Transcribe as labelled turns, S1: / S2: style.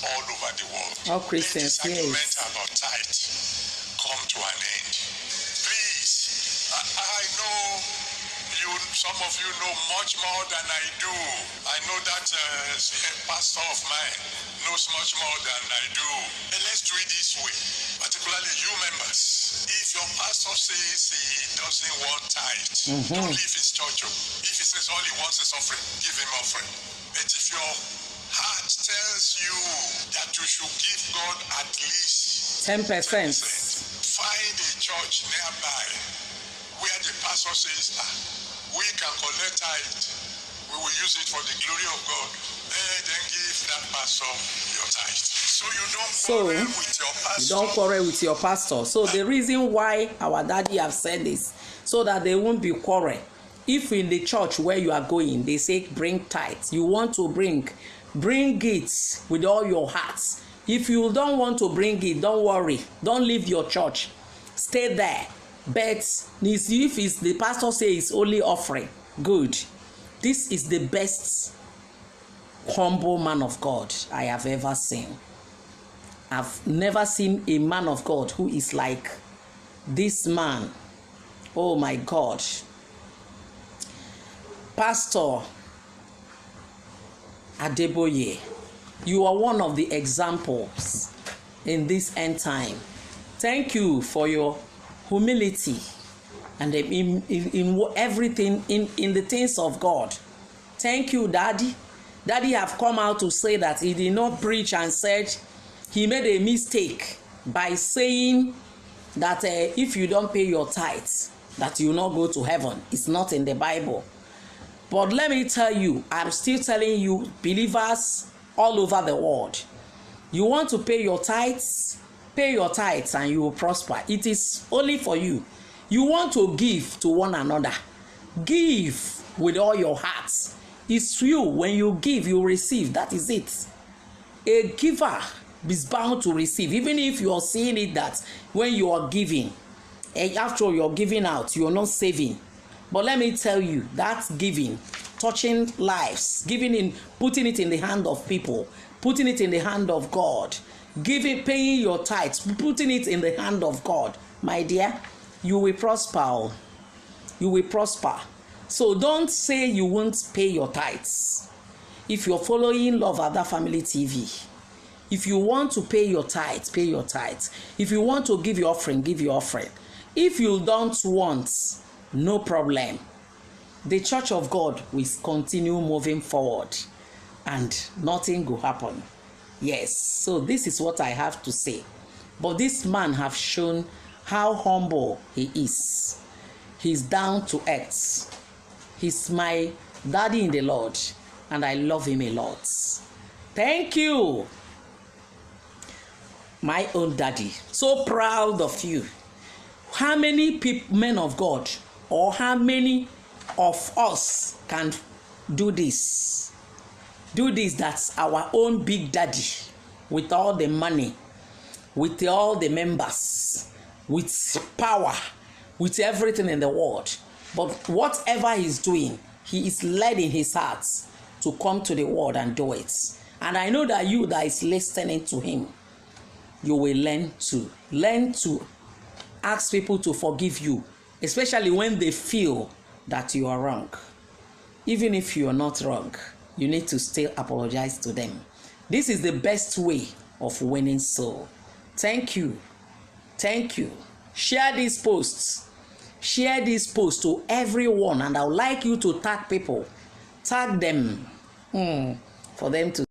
S1: all over the world.
S2: All Christians,
S1: let this argument
S2: yes.
S1: about tithe come to an end. Please, I know some of you know much more than I do. I know that a pastor of mine knows much more than I do. And let's do it this way, particularly you members. If your pastor says he doesn't want tithe, don't leave his church. If he says all he wants is offering, give him offering. But if your heart tells you that you should give God at least
S2: 10%.
S1: Find a church nearby where the pastor says, we can collect tithe. We will use it for the glory of God. Then give that pastor your tithe. So you don't quarrel with your pastor.
S2: You don't quarrel with your pastor. So the reason why our daddy have said this, so that they won't be quarrel. If in the church where you are going, they say bring tithe, you want to bring it with all your heart. If you don't want to bring it, don't worry. Don't leave your church. Stay there. But if it's the pastor says it's only offering, good. This is the best humble man of God I have ever seen. I've never seen a man of God who is like this man. Oh my God. Pastor Adeboye, you are one of the examples in this end time. Thank you for your humility and in everything in the things of God. Thank you, Daddy. Daddy have come out to say that he did not preach and said he made a mistake by saying that if you don't pay your tithes, that you will not go to heaven. It's not in the Bible. But let me tell you, I'm still telling you, believers all over the world, you want to pay your tithes and you will prosper. It is only for you. You want to give to one another. Give with all your heart. It's true, when you give, you receive. That is it. A giver is bound to receive, even if you are seeing it that when you are giving, after all you're giving out, you're not saving. But let me tell you, that's giving, touching lives, giving in, putting it in the hand of people, putting it in the hand of God, giving, paying your tithes, putting it in the hand of God. My dear, you will prosper. You will prosper. So don't say you won't pay your tithes. If you're following Love Ada Family TV, if you want to pay your tithes, pay your tithes. If you want to give your offering, give your offering. If you don't want, no problem. The Church of God will continue moving forward and nothing will happen. Yes, so this is what I have to say. But this man have shown how humble he is. He's down to earth. He's my daddy in the Lord and I love him a lot. Thank you, my own daddy. So proud of you. How many men of God or how many of us can do this? Do this, that's our own big daddy, with all the money, with all the members, with power, with everything in the world. But whatever he's doing, he is led in his heart to come to the world and do it. And I know that you that is listening to him, you will learn to ask people to forgive you, especially when they feel that you are wrong. Even if you are not wrong, you need to still apologize to them. This is the best way of winning soul. Thank you. Thank you. Share these posts. Share this post to everyone, and I would like you to tag people. Tag them for them to